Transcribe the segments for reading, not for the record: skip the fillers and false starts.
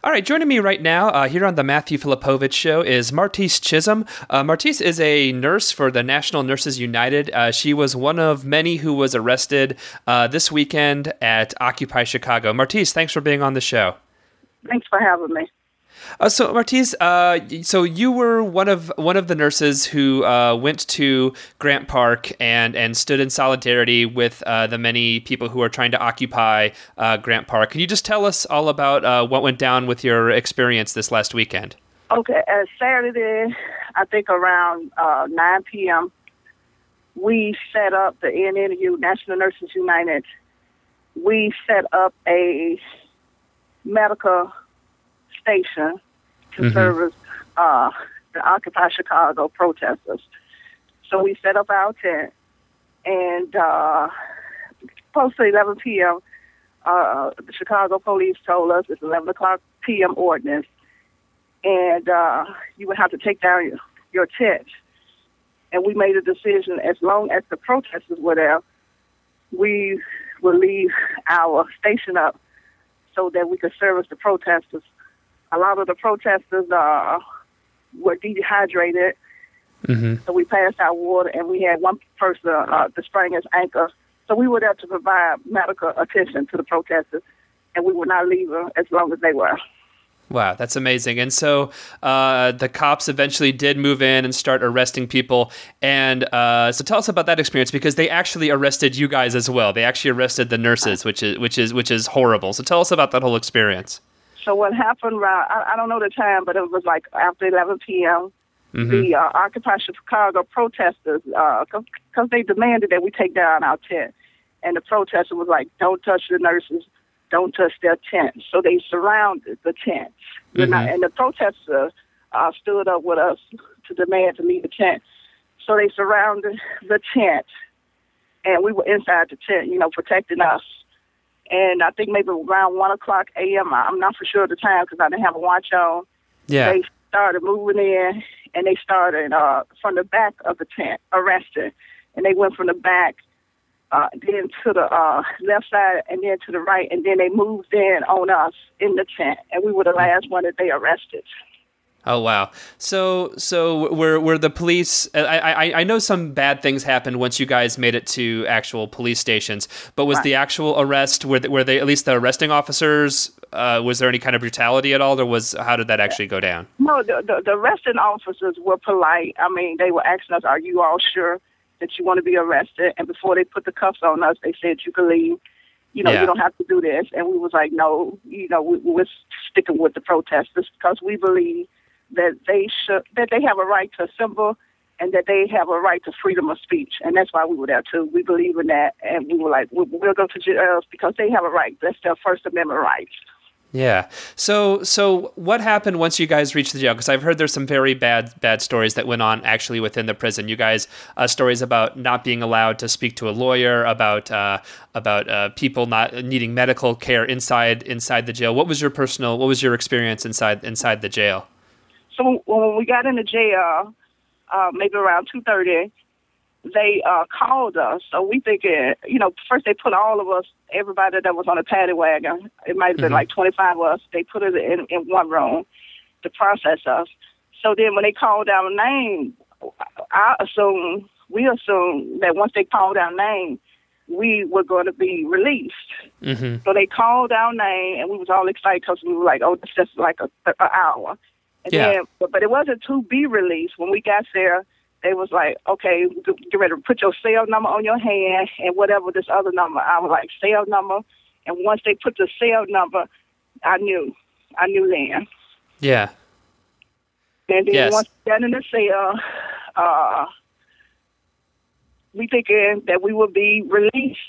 All right, joining me right now here on the Matthew Filipowicz Show is Martese Chism. Martese is a nurse for the National Nurses United. She was one of many who was arrested this weekend at Occupy Chicago. Martese, thanks for being on the show. Thanks for having me. So Martese, so you were one of the nurses who went to Grant Park and stood in solidarity with the many people who are trying to occupy Grant Park. Can you just tell us all about what went down with your experience this last weekend? Okay, Saturday, I think around 9 p.m., we set up the NNU, National Nurses United. We set up a medical station to service the Occupy Chicago protesters. So we set up our tent, and close to 11 p.m., the Chicago police told us it's 11 o'clock p.m. ordinance, and you would have to take down your tent. And we made a decision, as long as the protesters were there, we would leave our station up so that we could service the protesters. A lot of the protesters were dehydrated, so we passed out water, and we had one person to sprain his ankle. So we were there to provide medical attention to the protesters, and we would not leave them as long as they were. Wow, that's amazing. And so the cops eventually did move in and start arresting people. And so tell us about that experience, because they actually arrested you guys as well. They actually arrested the nurses, which is horrible. So tell us about that whole experience. So what happened, I don't know the time, but it was like after 11 p.m., the Occupy Chicago protesters, because they demanded that we take down our tent. And the protester was like, don't touch the nurses, don't touch their tent. So they surrounded the tent. And the protesters stood up with us to demand to leave the tent. So they surrounded the tent, and we were inside the tent, protecting us. And I think maybe around 1 o'clock a.m., I'm not for sure of the time because I didn't have a watch on. Yeah. They started moving in, and they started from the back of the tent, arresting. And they went from the back, then to the left side, and then to the right, and then they moved in on us in the tent. And we were the last one that they arrested. Oh, wow. So were the police... I know some bad things happened once you guys made it to actual police stations, but was the actual arrest, were they at least the arresting officers, was there any kind of brutality at all, or how did that actually go down? No, the arresting officers were polite. I mean, they were asking us, are you all sure that you want to be arrested? And before they put the cuffs on us, they said, you can leave. You don't have to do this. And we was like, no, we're sticking with the protesters because we believe that they have a right to assemble and that they have a right to freedom of speech. And that's why we were there too. We believe in that. And we were like, we'll go to jail because they have a right. That's their First Amendment rights. Yeah. So what happened once you guys reached the jail? Because I've heard there's some very bad stories that went on actually within the prison. You guys, stories about not being allowed to speak to a lawyer, about people not needing medical care inside the jail. What was your experience inside the jail? So when we got into jail, maybe around 2:30, they called us. So we thinking, first they put all of us, everybody that was on a paddy wagon, it might have been like 25 of us, they put it in one room to process us. So then when they called our name, we assumed that once they called our name, we were going to be released. So they called our name, and we was all excited because we were like, oh, this is just like an hour. And then, but it wasn't to be released. When we got there, they was like, okay, get ready to put your cell number on your hand and whatever this other number. I was like, cell number. And once they put the cell number, I knew then. Yeah. And then once we got in the cell, we thinking that we would be released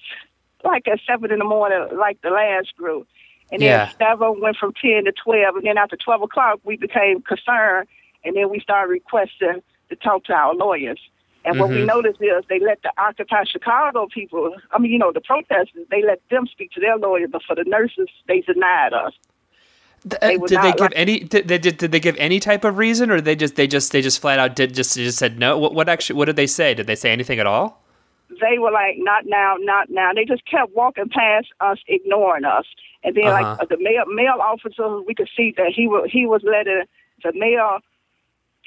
like at 7 in the morning, like the last group. And then 7 went from 10 to 12. And then after 12 o'clock, we became concerned. And then we started requesting to talk to our lawyers. And what we noticed is they let the Occupy Chicago people, the protesters, they let them speak to their lawyers. But for the nurses, they denied us. Did they give any type of reason, or they just flat out just said no? What did they say? Did they say anything at all? they were like, not now, not now. They just kept walking past us, ignoring us. And then, like, the male officer, we could see that he was letting the male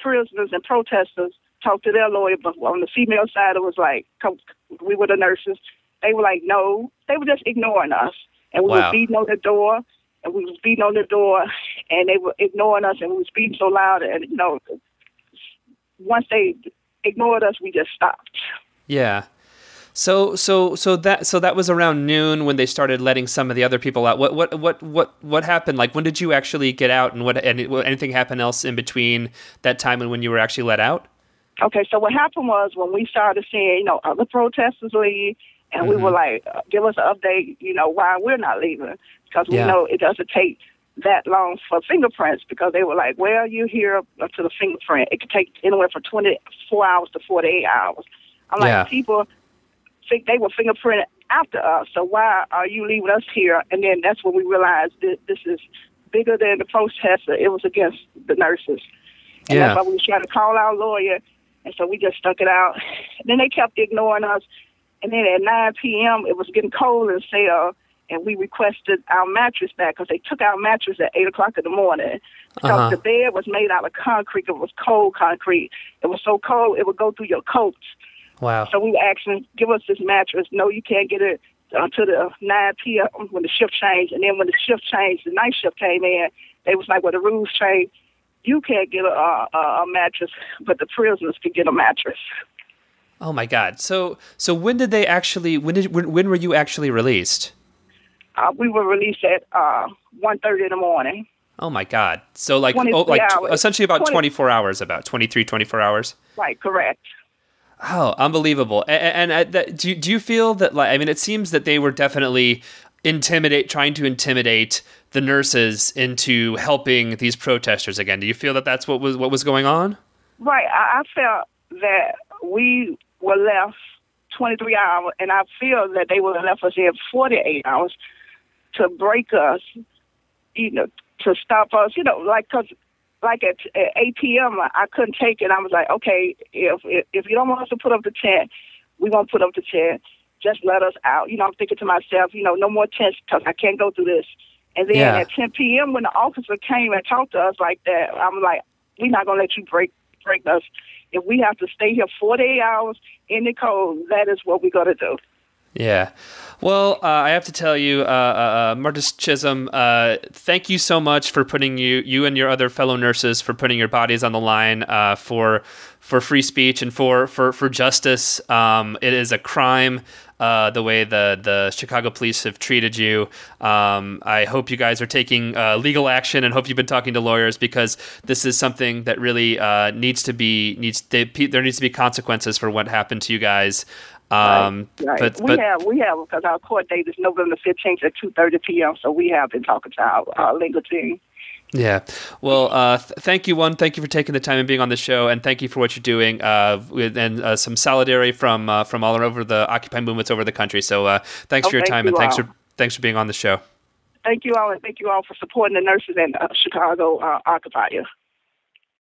prisoners and protesters talk to their lawyer. But on the female side, it was like, we were the nurses. They were like, no. They were just ignoring us. And we were beating on the door, and we was beating on the door, and they were ignoring us, and we was beating so loud. And, you know, once they ignored us, we just stopped. Yeah. So that was around noon when they started letting some of the other people out. What happened? Like, when did you actually get out, and anything happen else in between that time and when you were actually let out? Okay, so what happened was when we started seeing, you know, other protesters leave, and we were like, give us an update, you know, why we're not leaving, because we know it doesn't take that long for fingerprints, because they were like, well, you're here up to the fingerprint. It could take anywhere from 24 hours to 48 hours. I'm like, people think they were fingerprinted after us, so why are you leaving us here? And then that's when we realized that this is bigger than the protester. It was against the nurses. And that's why we was trying to call our lawyer, and so we just stuck it out. And then they kept ignoring us. And then at 9 p.m., it was getting cold in the cell, and we requested our mattress back because they took our mattress at 8 o'clock in the morning. Because the bed was made out of concrete. It was cold concrete. It was so cold, it would go through your coats. Wow. So we were asking, give us this mattress. No, you can't get it until the 9 p.m. when the shift changed. And then when the shift changed, the night shift came in, they was like, well, the rules changed. You can't get a mattress, but the prisoners can get a mattress. Oh my God! So when did they actually? When were you actually released? We were released at 1:30 in the morning. Oh my God! So like essentially about 24 hours, about 23, 24 hours. Right. Correct. Oh, unbelievable! And do you feel that? Like, I mean, it seems that they were definitely trying to intimidate the nurses into helping these protesters again. Do you feel that that's what was going on? Right. I felt that we were left 23 hours, and I feel that they would have left us here 48 hours to break us, you know, to stop us, you know, cause at 8 p.m. I couldn't take it. I was like, okay, if you don't want us to put up the tent, we won't put up the tent. Just let us out. You know, I'm thinking to myself, you know, no more tents because I can't go through this. And then at 10 p.m. when the officer came and talked to us like that, I'm like, we're not going to let you break us. If we have to stay here 48 hours in the cold, that is what we're going to do. Yeah. Well, I have to tell you, Martese Chism, thank you so much for putting you and your other fellow nurses for putting your bodies on the line for free speech and for justice. It is a crime the way the Chicago police have treated you. I hope you guys are taking legal action, and hope you've been talking to lawyers, because this is something that really there needs to be consequences for what happened to you guys. Right. But we have because our court date is November 15th at 2:30 p.m. So we have been talking to our legal team. Yeah. Well, thank you, Thank you for taking the time and being on the show, and thank you for what you're doing. And some solidarity from all over the Occupy movements over the country. So thanks for your time, and thanks for being on the show. Thank you all, and thank you all for supporting the nurses in Chicago Occupy.